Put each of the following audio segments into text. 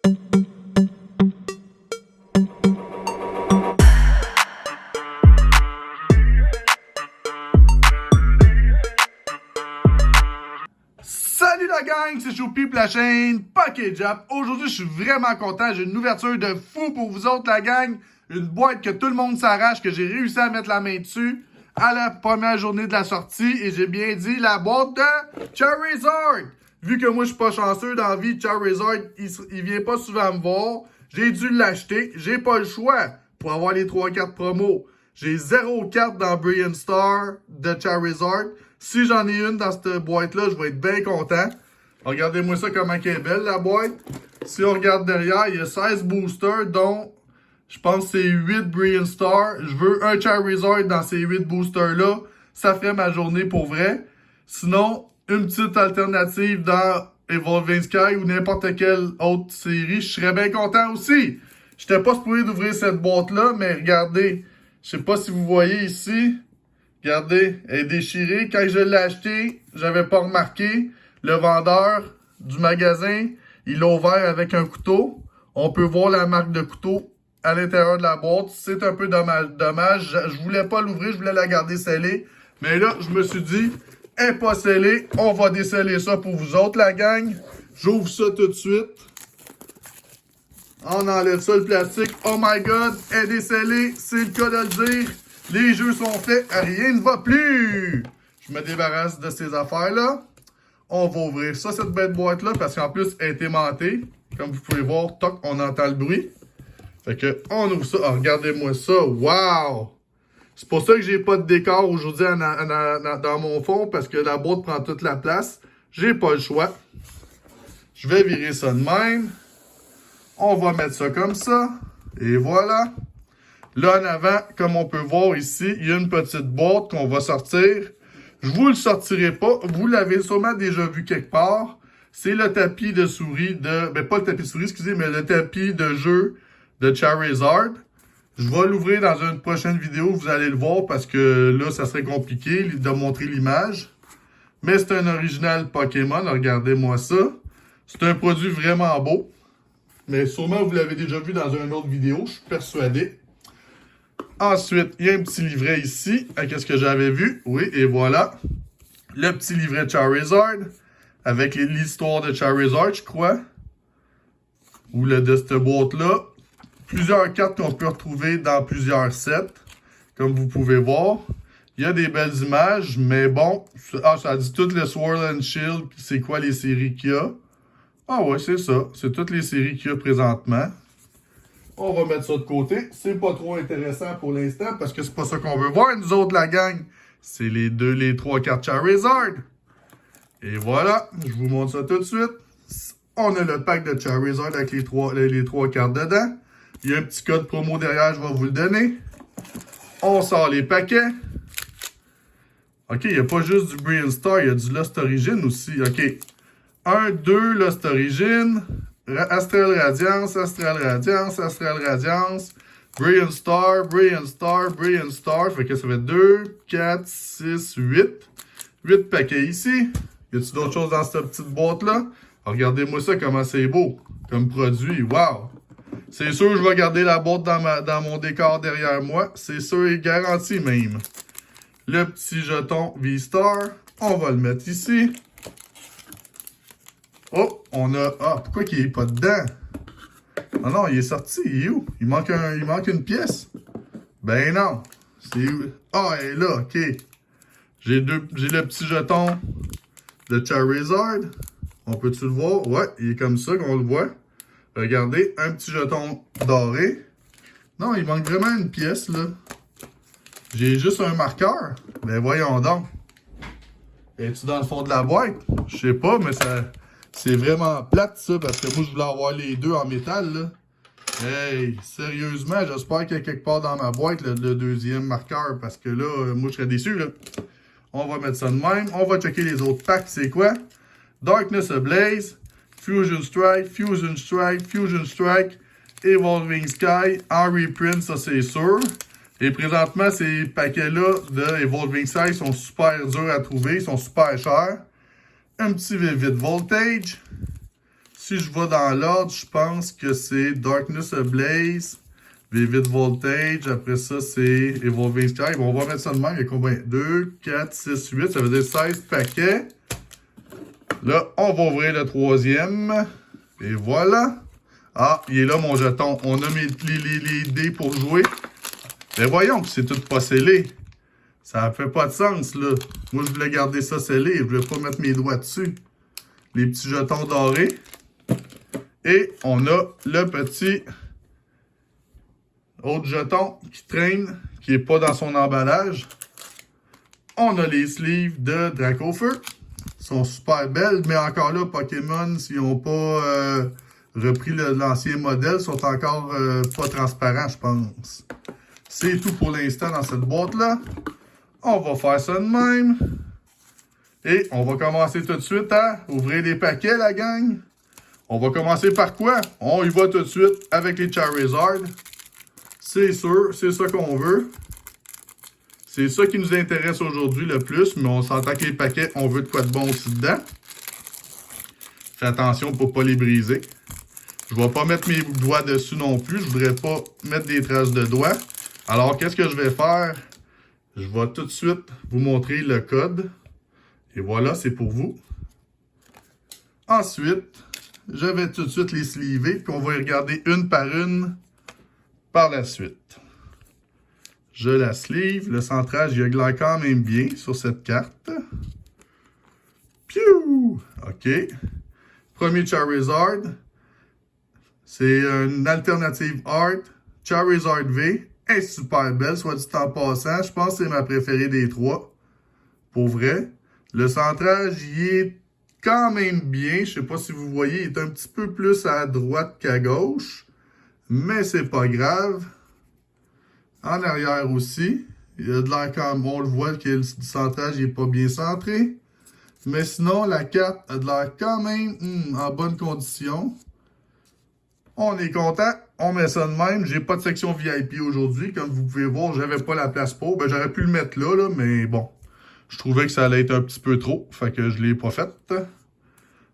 Salut la gang, c'est Choupi pour la chaîne Package Up. Aujourd'hui, je suis vraiment content. J'ai une ouverture de fou pour vous autres, la gang. Une boîte que tout le monde s'arrache, que j'ai réussi à mettre la main dessus à la première journée de la sortie. Et j'ai bien dit la boîte de Charizard. Vu que moi, je suis pas chanceux dans la vie, Charizard, il vient pas souvent me voir. J'ai dû l'acheter. J'ai pas le choix pour avoir les 3 cartes promo. J'ai 0 carte dans Brilliant Star de Charizard. Si j'en ai une dans cette boîte-là, je vais être bien content. Regardez-moi ça comment elle est belle, la boîte. Si on regarde derrière, il y a 16 boosters, dont je pense que c'est 8 Brilliant Star. Je veux un Charizard dans ces 8 boosters-là. Ça ferait ma journée pour vrai. Sinon, une petite alternative dans Evolving Sky ou n'importe quelle autre série, je serais bien content aussi. J'étais pas supposé d'ouvrir cette boîte-là, mais regardez. Je sais pas si vous voyez ici. Regardez, elle est déchirée. Quand je l'ai acheté, j'avais pas remarqué. Le vendeur du magasin, il l'a ouvert avec un couteau. On peut voir la marque de couteau à l'intérieur de la boîte. C'est un peu dommage. Je voulais pas l'ouvrir, je voulais la garder scellée. Mais là, je me suis dit, elle n'est pas scellée. On va déceller ça pour vous autres, la gang. J'ouvre ça tout de suite. On enlève ça, le plastique. Oh my God, elle est décellée. C'est le cas de le dire. Les jeux sont faits, rien ne va plus. Je me débarrasse de ces affaires-là. On va ouvrir ça, cette bête boîte-là, parce qu'en plus, elle est aimantée. Comme vous pouvez voir, toc, on entend le bruit. Fait que, on ouvre ça. Oh, regardez-moi ça. Wow! C'est pour ça que j'ai pas de décor aujourd'hui dans mon fond, parce que la boîte prend toute la place. J'ai pas le choix. Je vais virer ça de même. On va mettre ça comme ça. Et voilà. Là, en avant, comme on peut voir ici, il y a une petite boîte qu'on va sortir. Je vous le sortirai pas. Vous l'avez sûrement déjà vu quelque part. C'est le tapis de souris de... Ben, pas le tapis de souris, excusez, mais le tapis de jeu de Charizard. Je vais l'ouvrir dans une prochaine vidéo. Vous allez le voir parce que là, ça serait compliqué de montrer l'image. Mais c'est un original Pokémon. Regardez-moi ça. C'est un produit vraiment beau. Mais sûrement, vous l'avez déjà vu dans une autre vidéo. Je suis persuadé. Ensuite, il y a un petit livret ici, avec ce que j'avais vu. Oui, et voilà. Le petit livret Charizard, avec l'histoire de Charizard, je crois. Ou le de cette boîte-là. Plusieurs cartes qu'on peut retrouver dans plusieurs sets, comme vous pouvez voir. Il y a des belles images, mais bon. Ça dit tout le Swirl and Shield, c'est quoi les séries qu'il y a. Ah ouais, c'est ça. C'est toutes les séries qu'il y a présentement. On va mettre ça de côté. C'est pas trop intéressant pour l'instant parce que c'est pas ça qu'on veut voir, nous autres, la gang. C'est les 3 cartes Charizard. Et voilà, je vous montre ça tout de suite. On a le pack de Charizard avec les 3 cartes dedans. Il y a un petit code promo derrière, je vais vous le donner. On sort les paquets. OK, il n'y a pas juste du Brilliant Star, il y a du Lost Origin aussi. OK. 1, 2, Lost Origin. Astral Radiance, Astral Radiance, Astral Radiance, Brilliant Star, Brilliant Star, Brilliant Star. Fait que ça fait 2, 4, 6, 8. 8 paquets ici. Y a-t-il d'autres choses dans cette petite boîte-là? Regardez-moi ça, comment c'est beau comme produit. Wow! C'est sûr, je vais garder la boîte dans mon décor derrière moi. C'est sûr et garanti même. Le petit jeton V-Star. On va le mettre ici. Oh, on a... Ah, pourquoi il n'est pas dedans? Ah non, il est sorti. Il est où? Il manque une pièce. Ben non. C'est où? Ah, elle est là, OK. J'ai le petit jeton de Charizard. On peut-tu le voir? Ouais, il est comme ça qu'on le voit. Regardez, un petit jeton doré. Non, il manque vraiment une pièce, là. J'ai juste un marqueur. Ben voyons donc. Es-tu dans le fond de la boîte? Je sais pas, mais ça... C'est vraiment plate, ça, parce que moi, je voulais avoir les deux en métal, là. Hey, sérieusement, j'espère qu'il y a quelque part dans ma boîte, le deuxième marqueur, parce que là, moi, je serais déçu, là. On va mettre ça de même. On va checker les autres packs, c'est quoi? Darkness Ablaze, Fusion Strike, Fusion Strike, Fusion Strike, Evolving Sky, en reprint, ça, c'est sûr. Et présentement, ces paquets-là de Evolving Sky sont super durs à trouver, ils sont super chers. Un petit Vivid Voltage, Si je vais dans l'ordre, je pense que c'est Darkness Ablaze, Vivid Voltage, après ça c'est Evolving Sky. Bon, on va mettre ça de même, il y a combien? 2, 4, 6, 8, ça veut dire 16 paquets. Là, on va ouvrir le troisième. Et voilà. Ah, il est là mon jeton. On a les dés pour jouer. Mais voyons que c'est tout pas scellé. Ça fait pas de sens, là. Moi, je voulais garder ça scellé. Je voulais pas mettre mes doigts dessus. Les petits jetons dorés. Et on a le petit autre jeton qui traîne, qui est pas dans son emballage. On a les sleeves de Dracofeu. Ils sont super belles, mais encore là, Pokémon, s'ils n'ont pas repris l'ancien modèle, sont encore pas transparents, je pense. C'est tout pour l'instant dans cette boîte-là. On va faire ça de même. Et on va commencer tout de suite à ouvrir les paquets, la gang. On va commencer par quoi? On y va tout de suite avec les Charizard. C'est sûr, c'est ça qu'on veut. C'est ça qui nous intéresse aujourd'hui le plus, mais on s'entend que les paquets, on veut de quoi de bon aussi dedans. Fais attention pour ne pas les briser. Je ne vais pas mettre mes doigts dessus non plus. Je ne voudrais pas mettre des traces de doigts. Alors, qu'est-ce que je vais faire? Je vais tout de suite vous montrer le code. Et voilà, c'est pour vous. Ensuite, je vais tout de suite les sliver, puis on va y regarder une par une par la suite. Je la sleeve. Le centrage, il a quand même bien sur cette carte. Piou! OK. Premier Charizard. C'est une alternative art. Charizard V. Elle est super belle, soit dit en passant. Je pense que c'est ma préférée des trois. Pour vrai. Le centrage, il est quand même bien. Je sais pas si vous voyez, il est un petit peu plus à droite qu'à gauche. Mais c'est pas grave. En arrière aussi. Il y a de l'air quand même. On le voit que le centrage n'est pas bien centré. Mais sinon, la carte a de l'air quand même en bonne condition. On est content. On met ça de même. J'ai pas de section VIP aujourd'hui. Comme vous pouvez voir, j'avais pas la place pour. Ben, j'aurais pu le mettre là, mais bon. Je trouvais que ça allait être un petit peu trop. Fait que je l'ai pas faite.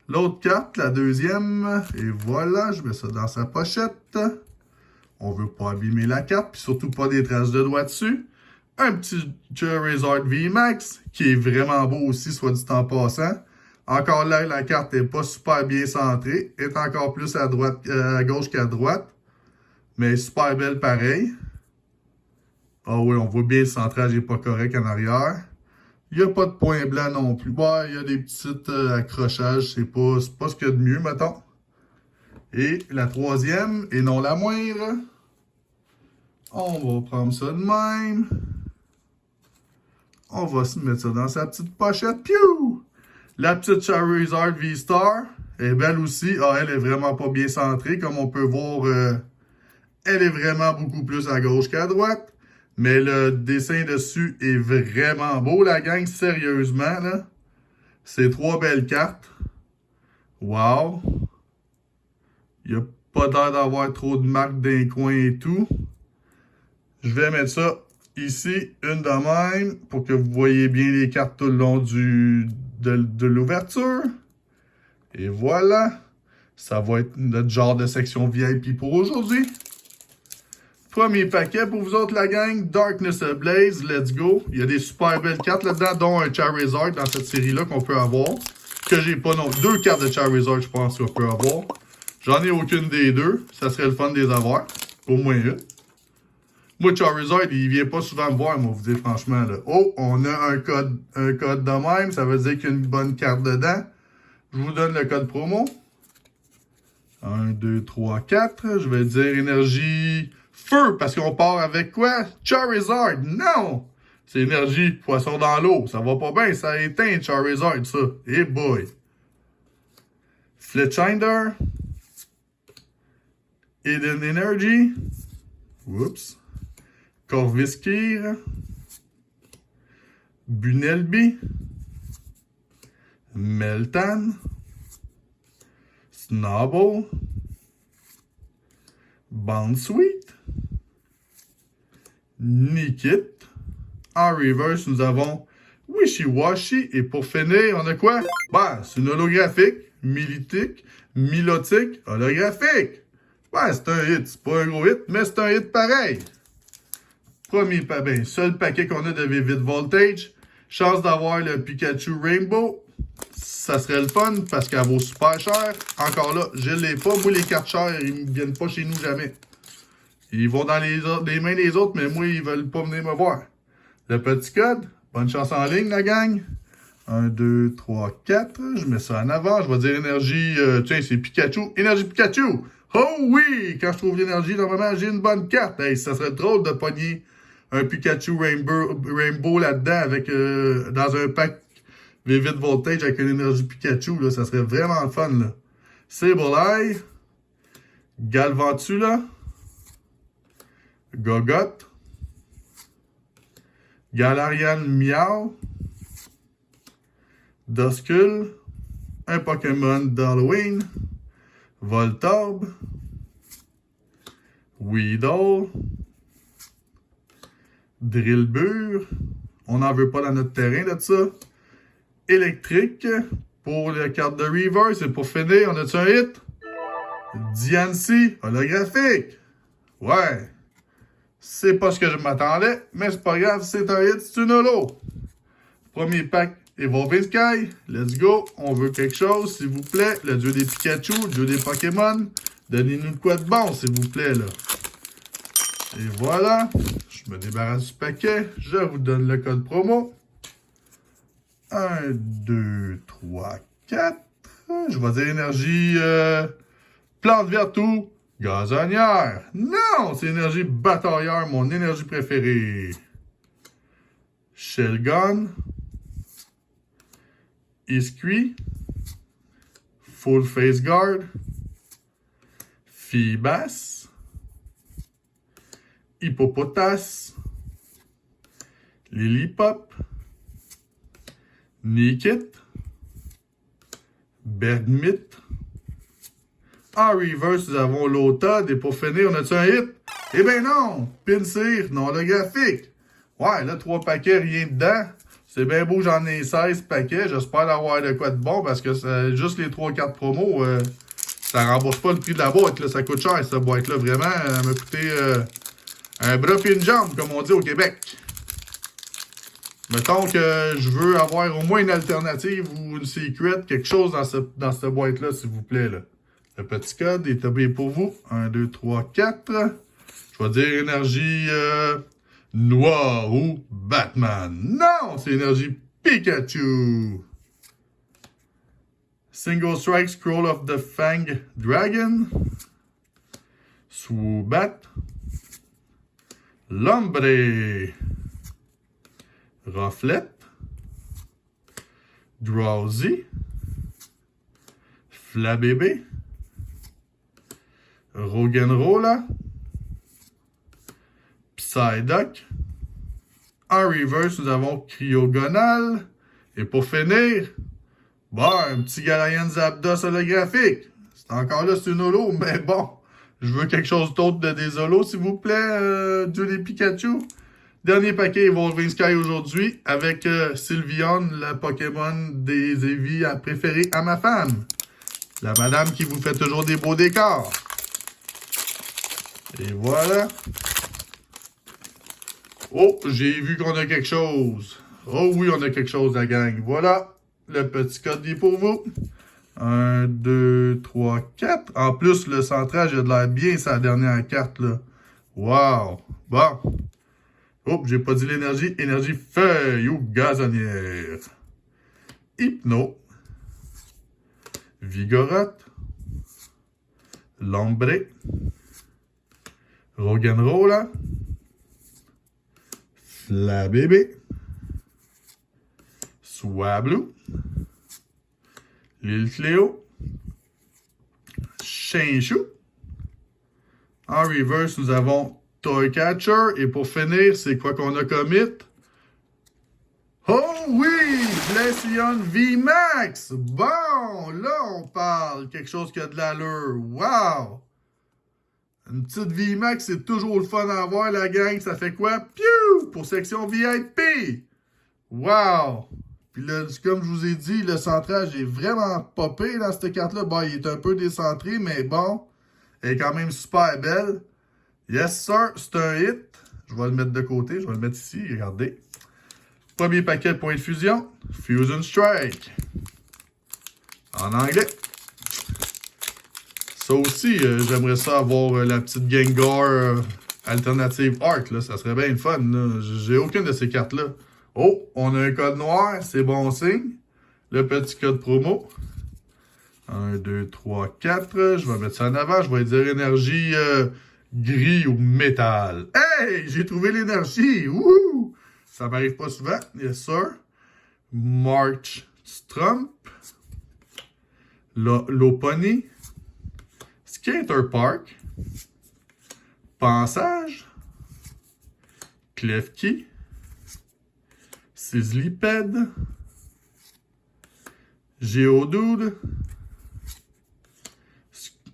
L'autre carte, la deuxième. Et voilà, je mets ça dans sa pochette. On veut pas abîmer la carte, puis surtout pas des traces de doigts dessus. Un petit Charizard VMAX, qui est vraiment beau aussi, soit dit en passant. Encore là, la carte n'est pas super bien centrée. Est encore plus à gauche qu'à droite. Mais super belle pareil. Ah oui, on voit bien le centrage n'est pas correct en arrière. Il n'y a pas de point blanc non plus. Ouais, il y a des petits accrochages. C'est pas ce qu'il y a de mieux, mettons. Et la troisième, et non la moindre, on va prendre ça de même. On va se mettre ça dans sa petite pochette. Piou! La petite Charizard V-Star est belle aussi. Ah, elle est vraiment pas bien centrée. Comme on peut voir, elle est vraiment beaucoup plus à gauche qu'à droite. Mais le dessin dessus est vraiment beau, la gang. Sérieusement, là. C'est trois belles cartes. Wow! Il n'y a pas l'air d'avoir trop de marques d'un coin et tout. Je vais mettre ça ici, une de même, pour que vous voyez bien les cartes tout le long de l'ouverture. Et voilà. Ça va être notre genre de section VIP pour aujourd'hui. Premier paquet pour vous autres, la gang. Darkness Ablaze, let's go. Il y a des super belles cartes là-dedans, dont un Charizard dans cette série-là qu'on peut avoir. Que j'ai pas non. Deux cartes de Charizard, je pense qu'on peut avoir. J'en ai aucune des deux. Ça serait le fun de les avoir. Au moins une. Moi, Charizard, il vient pas souvent me voir, moi, vous dire franchement. Là. Oh, on a un code de même. Ça veut dire qu'il y a une bonne carte dedans. Je vous donne le code promo. 1, 2, 3, 4. Je vais dire énergie feu, parce qu'on part avec quoi? Charizard. Non! C'est énergie poisson dans l'eau. Ça va pas bien. Ça éteint Charizard, ça. Hey boy. Fletchinder. Hidden Energy. Oups. Corvisquire. Bunelby. Meltan. Snubble. Bounsweet. Nickit. En reverse, nous avons Wishy Washy. Et pour finir, on a quoi? Ben, c'est une holographique, mythique, Milotic holographique. Ouais, c'est un hit. C'est pas un gros hit, mais c'est un hit pareil. Seul paquet qu'on a de Vivid Voltage. Chance d'avoir le Pikachu Rainbow. Ça serait le fun parce qu'elle vaut super cher. Encore là, je l'ai pas. Moi, les cartes chères, ils ne viennent pas chez nous jamais. Ils vont dans les mains des autres, mais moi, ils veulent pas venir me voir. Le petit code. Bonne chance en ligne, la gang. 1, 2, 3, 4. Je mets ça en avant. Je vais dire énergie. Tiens, c'est Pikachu. Énergie Pikachu. Oh oui! Quand je trouve l'énergie, normalement, j'ai une bonne carte. Hey, ça serait drôle de pogner un Pikachu Rainbow là-dedans avec dans un pack Vivid Voltage avec une énergie Pikachu. Là, ça serait vraiment le fun. Là. Sableye. Galvantula. Gogotte. Galarian Meow. Duskull. Un Pokémon d'Halloween. Voltorb. Weedle. Drillbur. On n'en veut pas dans notre terrain de ça. Électrique. Pour la carte de Reverse. Et pour finir, on a-tu un hit? Diancie. Holographique. Ouais. C'est pas ce que je m'attendais, mais c'est pas grave, c'est un hit, c'est une holo. Premier pack, Evolving Sky. Let's go. On veut quelque chose, s'il vous plaît. Le dieu des Pikachu, le dieu des Pokémon. Donnez-nous de quoi de bon, s'il vous plaît, là. Et voilà. Je me débarrasse du paquet. Je vous donne le code promo. 1, 2, 3, 4. Je vais dire énergie plante verte ou gazonnière. Non, c'est énergie batailleur, mon énergie préférée. Shelgon. Isqui. Full Face Guard. Feebas. Hippopotas. Lilipop. Nickit. Bergmit. En reverse, nous avons l'Autod. Et pour finir, on a-tu un hit? Eh ben non! Pinsir, non holographique. Ouais, là, 3 paquets, rien dedans. C'est bien beau, j'en ai 16 paquets. J'espère avoir de quoi de bon parce que juste les 3 cartes promo, ça rembourse pas le prix de la boîte. Là. Ça coûte cher, cette boîte-là. Vraiment, elle m'a coûté un bras et une jambe, comme on dit au Québec. Mettons que je veux avoir au moins une alternative ou une secret, quelque chose dans cette boîte-là, s'il vous plaît. Là. Le petit code est établi pour vous. 1, 2, 3, 4. Je vais dire énergie noire ou Batman. Non, c'est énergie Pikachu. Single Strike Scroll of the Fang Dragon. Swoobat. Lombre. Rufflet. Drowsy. Flabébé. Roggenrola. Psyduck. En reverse, nous avons Cryogonal. Et pour finir, bon, un petit Galarian Zapdos holographique. C'est encore là, c'est une holo, mais bon. Je veux quelque chose d'autre de des holos, s'il vous plaît, dieu des Pikachu. Dernier paquet Evolving Sky aujourd'hui avec Sylveon, la Pokémon des Eevee préférée à ma femme. La madame qui vous fait toujours des beaux décors. Et voilà. Oh, j'ai vu qu'on a quelque chose. Oh oui, on a quelque chose, la gang. Voilà. Le petit code est pour vous. 1, 2, 3, 4. En plus, le centrage, il a de l'air bien, sa dernière carte, là. Wow. Bon. Oh, j'ai pas dit l'énergie. Énergie feuille ou gazonnière. Hypno. Vigorotte. Lombre. Roggenrola. Flabébé. Swablu. Lille Cléo. Chinchou. En reverse, nous avons Toycatcher. Et pour finir, c'est quoi qu'on a comme hit? Oh oui! Glaceon VMAX! Bon, là, on parle quelque chose qui a de l'allure. Wow! Une petite VMAX, c'est toujours le fun à avoir, la gang. Ça fait quoi? Piou! Pour section VIP! Wow! Puis là, comme je vous ai dit, le centrage est vraiment popé dans cette carte-là. Bon, il est un peu décentré, mais bon, elle est quand même super belle. Yes, sir, c'est un hit. Je vais le mettre de côté, je vais le mettre ici, regardez. Premier paquet de points de fusion, Fusion Strike. En anglais. Ça aussi, j'aimerais ça avoir la petite Gengar alternative Art, là. Ça serait bien le fun, là. J'ai aucune de ces cartes-là. Oh, on a un code noir, c'est bon signe. Le petit code promo. 1, 2, 3, 4. Je vais mettre ça en avant. Je vais dire énergie gris ou métal. Hey! J'ai trouvé l'énergie! Wouhou! Ça m'arrive pas souvent. Yes, sir. March Strump. Lopunny. Skater Park. Pensage. Klefki. Sizzlipede. Geodude.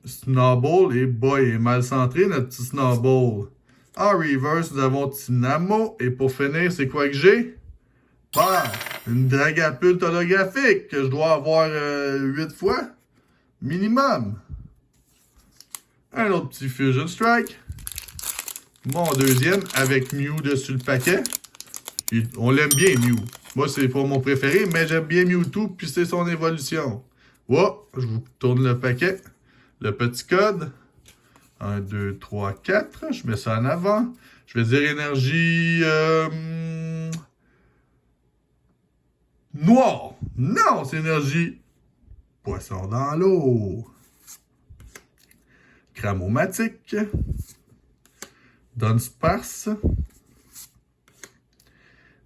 Snowball et boy, il est mal centré notre petit Snowball. En reverse, nous avons Tynamo. Et pour finir, c'est quoi que j'ai? Bah, une Dragapult holographique que je dois avoir 8 fois. Minimum. Un autre petit Fusion Strike. Mon deuxième avec Mew dessus le paquet. On l'aime bien, Mew. Moi, c'est pas mon préféré, mais j'aime bien Mewtwo, puis c'est son évolution. Oh, je vous tourne le paquet. Le petit code. 1, 2, 3, 4. Je mets ça en avant. Je vais dire énergie... noire. Non, c'est énergie... poisson dans l'eau. Cramomatique. Dunsparce.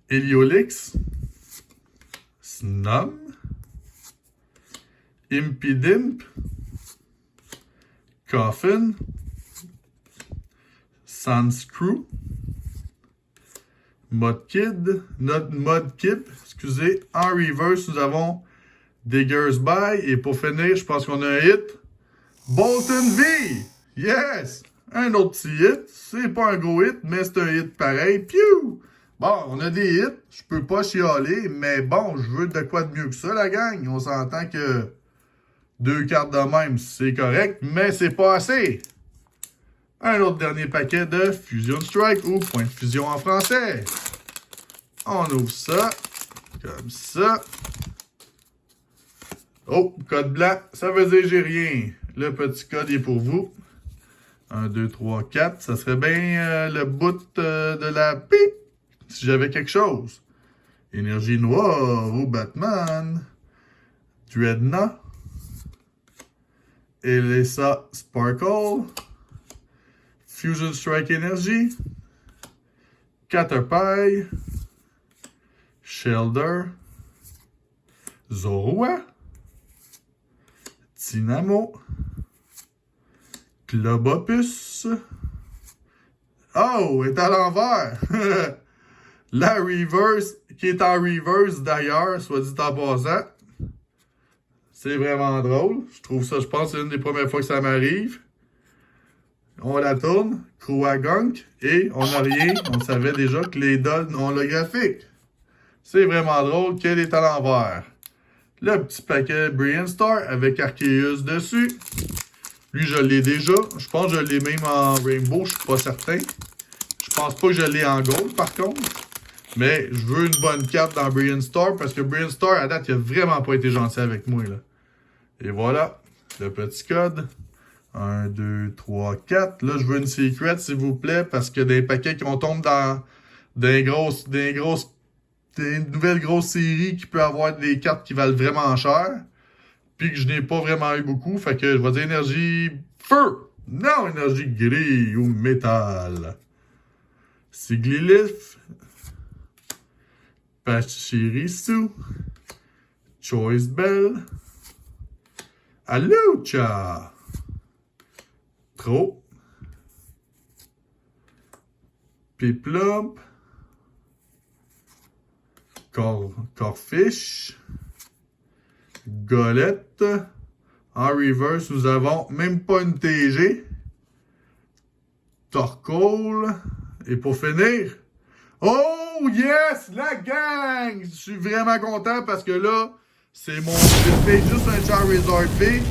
Heliolix. Snom. Impidimp. Coffin. Sunscrew. Mudkip. Excusez. En reverse, nous avons Digger's By. Et pour finir, je pense qu'on a un hit. Bolton V. Yes! Un autre petit hit. C'est pas un gros hit, mais c'est un hit pareil. Piou! Bon, on a des hits. Je peux pas chialer, mais bon, je veux de quoi de mieux que ça, la gang. On s'entend que 2 cartes de même, c'est correct, mais c'est pas assez. Un autre dernier paquet de Fusion Strike ou point de fusion en français. On ouvre ça. Comme ça. Oh, code blanc, ça veut dire j'ai rien. Le petit code est pour vous. 1, 2, 3, 4. Ça serait bien le bout de la pipe si j'avais quelque chose. Énergie noire ou Batman. Dreadnought. Elisa Sparkle. Fusion Strike Energy. Caterpie. Shelder. Zorua. Tynamo. Globopus. Oh, elle est à l'envers. La reverse, qui est en reverse d'ailleurs, soit dit en passant. C'est vraiment drôle. Je trouve ça, je pense, c'est une des premières fois que ça m'arrive. On la tourne, Krouagunk, et on n'a rien. On savait déjà que les donnes ont le graphique. C'est vraiment drôle qu'elle est à l'envers. Le petit paquet Brianstar avec Arceus dessus. Lui, je l'ai déjà. Je pense que je l'ai même en Rainbow, je suis pas certain. Je pense pas que je l'ai en Gold, par contre. Mais je veux une bonne carte dans Brianstar, parce que Brianstar, à date, il a vraiment pas été gentil avec moi, là. Et voilà, le petit code. 1, 2, 3, 4. Là, je veux une secret, s'il vous plaît, parce que des paquets qu'on tombe dans des nouvelles grosses séries qui peut avoir des cartes qui valent vraiment cher. Puis que je n'ai pas vraiment eu beaucoup. Fait que je vais dire énergie feu. Non, énergie gris ou métal. Siglilith. Pachirisu. Choice Bell. Alucha. Trop. Piplup. Corfish. Golette. En reverse, nous avons même pas une TG. Torkoal. Et pour finir, Oh yes, la gang! Je suis vraiment content parce que là, c'est juste un Charizard B,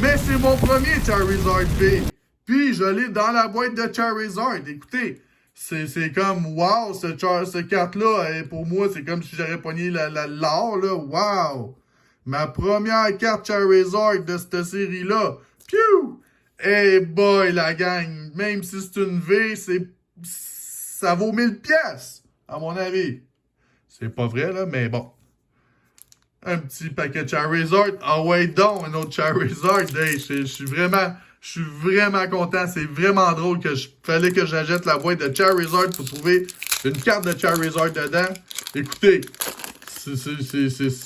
mais c'est mon premier Charizard B. Puis je l'ai dans la boîte de Charizard. Écoutez, c'est comme wow, cette carte-là, pour moi, c'est comme si j'aurais pogné l'or, là. Wow! Ma première carte Charizard de cette série-là. Piou! Hey boy, la gang! Même si c'est une V, ça vaut 1000 pièces, à mon avis. C'est pas vrai, là, mais bon. Un petit paquet de Charizard. Ah ouais, donc, un autre Charizard. Hey, je suis vraiment content. C'est vraiment drôle que fallait que j'achète la boîte de Charizard pour trouver une carte de Charizard dedans. Écoutez,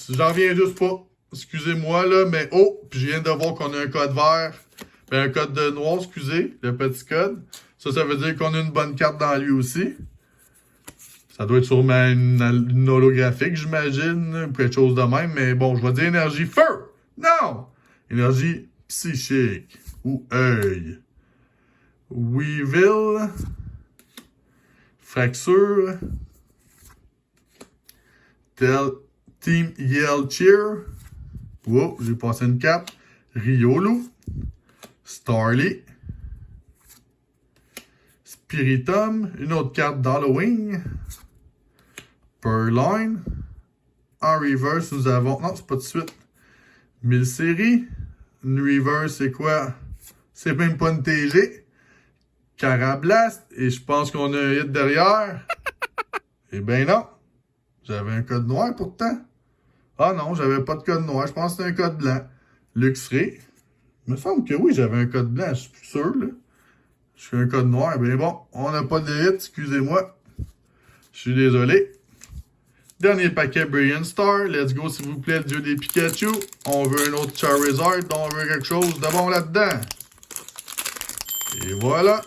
j'en viens juste pas. Excusez-moi, là, mais oh, puis je viens de voir qu'on a un code vert. Ben, un code de noir, excusez, le petit code. Ça veut dire qu'on a une bonne carte dans lui aussi. Ça doit être sûrement une holographique, j'imagine, ou quelque chose de même. Mais bon, je vais dire énergie feu. Non! Énergie psychique. Ou œil. Weevil. Fracture. Team Yell Cheer. Wow, j'ai passé une carte. Riolu. Starly. Spiritomb. Une autre carte d'Halloween. Purloin. En reverse, nous avons... Non, c'est pas tout de suite. 1000 séries. Une reverse, c'est quoi? C'est même pas une TG. Carablast. Et je pense qu'on a un hit derrière. Eh ben non. J'avais un code noir pourtant. Ah non, j'avais pas de code noir. Je pense que c'était un code blanc. Luxray. Il me semble que oui, j'avais un code blanc. Je suis plus sûr, là. Je suis un code noir. Ben bon, on n'a pas de hit. Excusez-moi. Je suis désolé. Dernier paquet Brilliant Star. Let's go, s'il vous plaît, le dieu des Pikachu. On veut un autre Charizard. On veut quelque chose de bon là-dedans. Et voilà.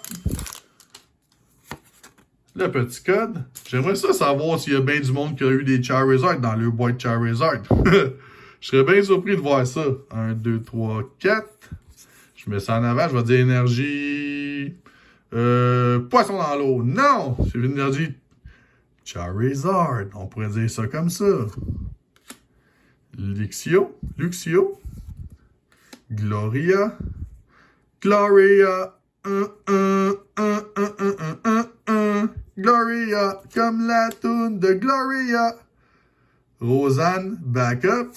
Le petit code. J'aimerais ça savoir s'il y a bien du monde qui a eu des Charizard dans leur boîte Charizard. Je serais bien surpris de voir ça. 1, 2, 3, 4. Je mets ça en avant. Je vais dire énergie... poisson dans l'eau. Non! C'est une énergie... Charizard. On pourrait dire ça comme ça. Luxio. Gloria. Gloria. Comme la toune de Gloria. Rosanne. Backup.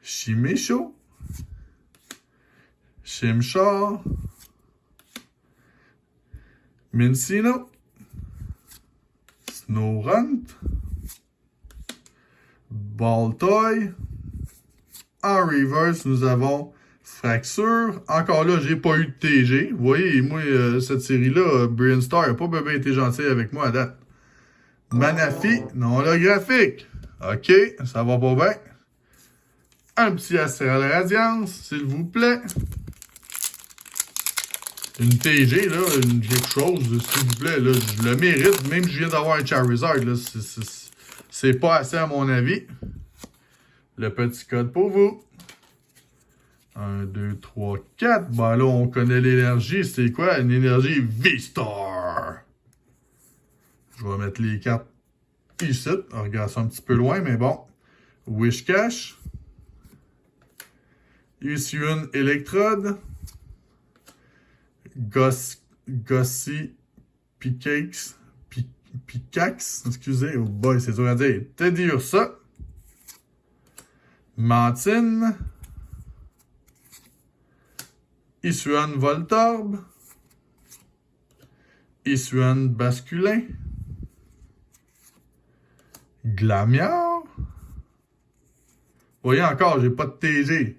Chimécho. Chimchar. Mincino. Snorunt. Baltoy. En reverse, nous avons Fracture. Encore là, j'ai pas eu de TG. Vous voyez, moi, cette série-là, Brilliant Star n'a pas bien été gentil avec moi à date. Manafi, non holographique. OK, ça va pas bien. Un petit Astral Radiance, s'il vous plaît. Une TG, là, quelque chose, s'il vous plaît, là, je le mérite, même si je viens d'avoir un Charizard, là, c'est pas assez à mon avis. Le petit code pour vous. 1, 2, 3, 4. Ben là, on connaît l'énergie, c'est quoi? Une énergie V-Star. Je vais mettre les cartes ici. On regarde ça un petit peu loin, mais bon. Wishcash. Ici une électrode. Gossy Pikax, excusez, oh boy, c'est dur à dire. Teddy Ursa, Mantine, Isuan Voltorb, Isuan Basculin, Glamiard. Voyez encore, j'ai pas de TG.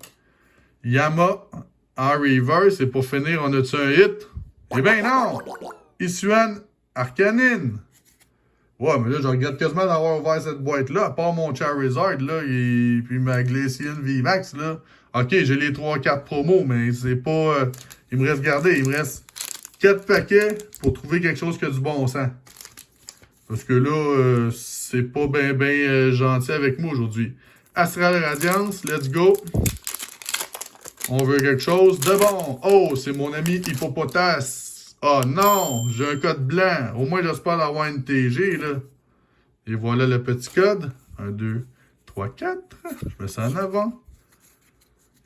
Yama. En reverse, et pour finir, on a-tu un hit? Eh ben non! Isuan Arcanine. Ouais, mais là, je regrette quasiment d'avoir ouvert cette boîte-là, à part mon Charizard, là, et puis ma Glacian VMAX, là. OK, j'ai les 3-4 promos, mais c'est pas... il me reste, regardez, il me reste 4 paquets pour trouver quelque chose qui a du bon sens. Parce que là, c'est pas ben gentil avec moi aujourd'hui. Astral Radiance, let's go! On veut quelque chose de bon. Oh, c'est mon ami Hippopotas. Oh non, j'ai un code blanc. Au moins, j'espère l'avoir une TG, là. Et voilà le petit code. 1, 2, 3, 4. Je mets ça en avant.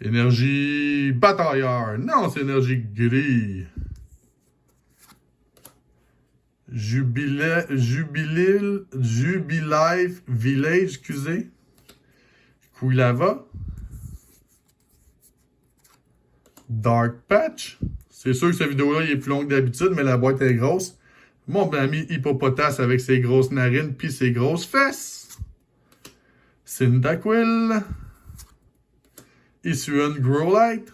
Énergie batailleur. Non, c'est énergie gris. Jubilife Village, excusez. Quilava. Dark Patch. C'est sûr que cette vidéo-là est plus longue que d'habitude, mais la boîte est grosse. Mon ami Hippopotas avec ses grosses narines puis ses grosses fesses. Cyndaquil. Isuan Growlite.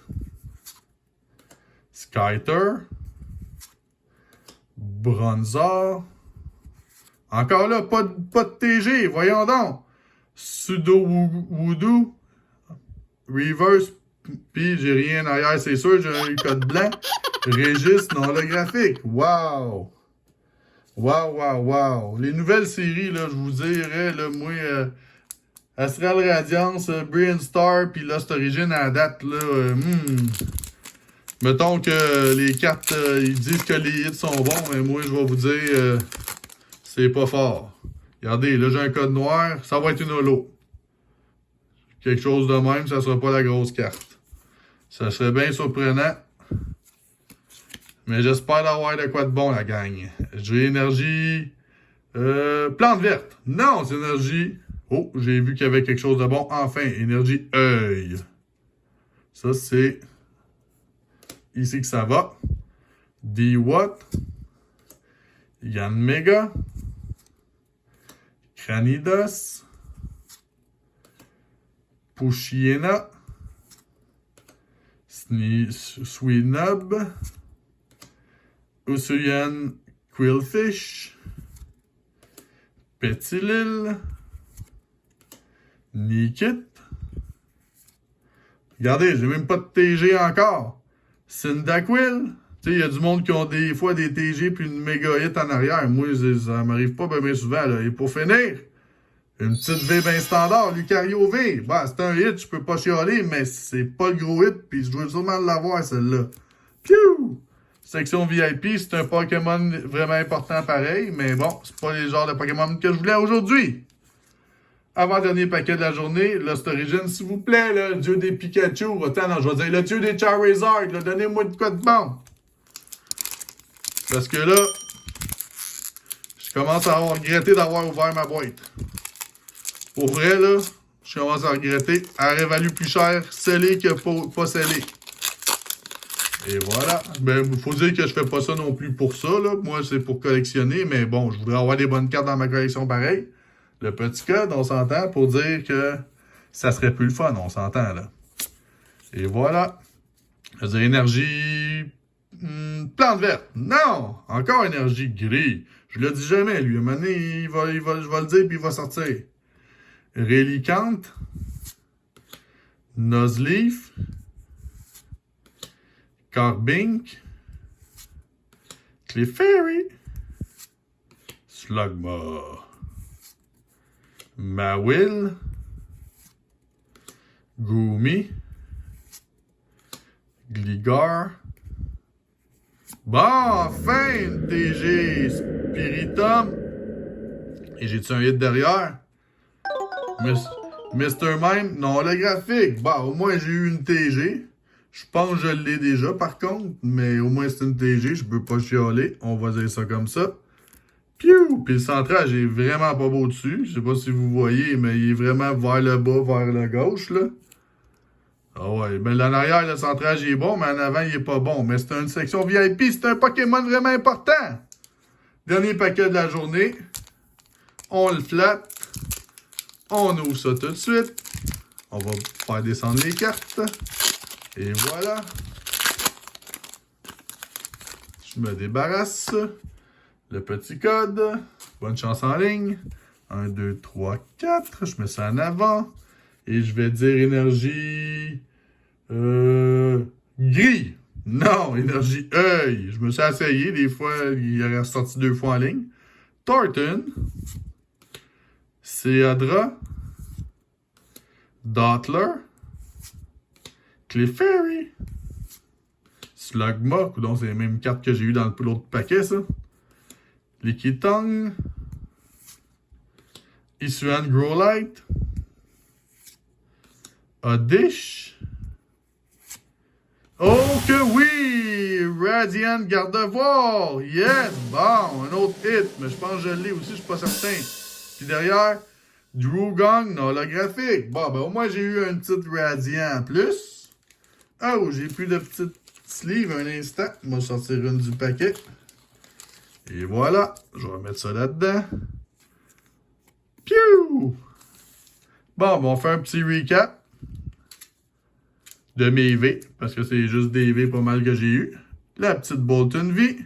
Skyter. Bronzor. Encore là, pas de TG, voyons donc. Pseudo Voodoo. Reverse. Puis j'ai rien derrière, c'est sûr, j'ai un code blanc. Registre non holographique. Wow! Wow, wow, wow. Les nouvelles séries, là, je vous dirais, là, moi, Astral Radiance, Brian Star, puis Lost Origin à la date, là, mettons que les cartes, ils disent que les hits sont bons, mais moi, je vais vous dire, c'est pas fort. Regardez, là, j'ai un code noir, ça va être une holo. Quelque chose de même, ça sera pas la grosse carte. Ça serait bien surprenant. Mais j'espère d'avoir de quoi de bon, la gang. J'ai énergie... plante verte. Non, c'est énergie... Oh, j'ai vu qu'il y avait quelque chose de bon. Enfin, énergie œil. Ça, c'est... Ici que ça va. D-Watt. Yanmega. Cranidos. Pushiena. Swinub. Ocean Quillfish. Petilil. Nikit. Regardez, j'ai même pas de TG encore. Cyndaquil. Tu sais, il y a du monde qui ont des fois des TG puis une méga hit en arrière. Moi, ça m'arrive pas bien souvent, là. Et pour finir, une petite V bien standard, Lucario V. Bah, c'est un hit, je peux pas chialer, mais c'est pas le gros hit, puis je dois sûrement l'avoir, celle-là. Piou! Section VIP, c'est un Pokémon vraiment important pareil, mais bon, c'est pas les genres de Pokémon que je voulais aujourd'hui. Avant-dernier paquet de la journée, Lost Origin, s'il vous plaît, là, le dieu des Pikachu. Attends, non, je vais dire le dieu des Charizard, là, donnez-moi de quoi de bon. Parce que là, je commence à regretter d'avoir ouvert ma boîte. Pour vrai, là, je commence à regretter. Elle révalue plus cher scellé que pas scellé. Et voilà. Ben, il faut dire que je fais pas ça non plus pour ça, là. Moi, c'est pour collectionner, mais bon, je voudrais avoir des bonnes cartes dans ma collection pareil. Le petit code, on s'entend pour dire que ça serait plus le fun, on s'entend, là. Et voilà. Je veux dire, énergie... plante verte. Non! Encore énergie gris. Je le dis jamais, lui. À un moment donné, je vais le dire, puis il va sortir. Reliquante. Nuzleaf. Carbink. Clefairy. Slugma. Mawil. Goomy. Gligar. Bon, enfin, une TG Spiritomb. Et j'ai-tu un hit derrière? Mr. Mime, non holographique. Bah, au moins, j'ai eu une TG. Je pense que je l'ai déjà, par contre. Mais au moins, c'est une TG. Je peux pas chialer. On va dire ça comme ça. Piou! Puis le centrage est vraiment pas beau dessus. Je sais pas si vous voyez, mais il est vraiment vers le bas, vers le gauche, là. Ah ouais, ben en arrière, le centrage est bon, mais en avant, il est pas bon. Mais c'est une section VIP, c'est un Pokémon vraiment important. Dernier paquet de la journée. On le flatte. On ouvre ça tout de suite. On va faire descendre les cartes. Et voilà. Je me débarrasse. Le petit code. Bonne chance en ligne. 1, 2, 3, 4. Je mets ça en avant. Et je vais dire énergie... gris. Non, énergie œil. Je me suis essayé. Des fois, il est ressorti 2 fois en ligne. Thornton. Seadra. Dottler. Clefairy. Slugma, coudonc, c'est les mêmes cartes que j'ai eu dans l'autre paquet, ça. Lickitung. Isuan Growlite. Oddish. Oh que oui! Radiant Gardevoir! Yes! Bon, un autre hit, mais je pense que je l'ai aussi, je suis pas certain. Puis derrière, Drewgong holographique. Bon, ben au moins j'ai eu une petite Radiant en plus. Oh, j'ai plus de petite sleeve un instant. On va sortir une du paquet. Et voilà, je vais mettre ça là-dedans. Piou! Bon, ben on fait un petit recap de mes V, parce que c'est juste des V pas mal que j'ai eu. La petite Bolton V,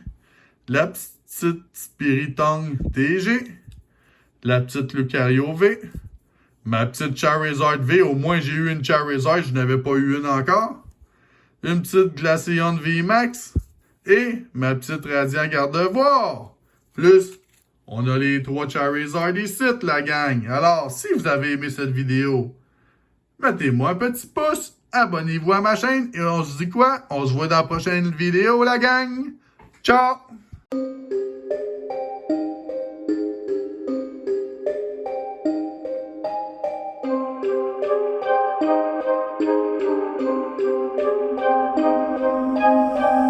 la petite Spiritomb TG, la petite Lucario V, ma petite Charizard V, au moins j'ai eu une Charizard, je n'avais pas eu une encore, une petite Glaceon V Max, et ma petite Radiant Gardevoir. Plus, on a les 3 Charizard ici, la gang. Alors, si vous avez aimé cette vidéo, mettez-moi un petit pouce, abonnez-vous à ma chaîne, et on se dit quoi? On se voit dans la prochaine vidéo, la gang! Ciao!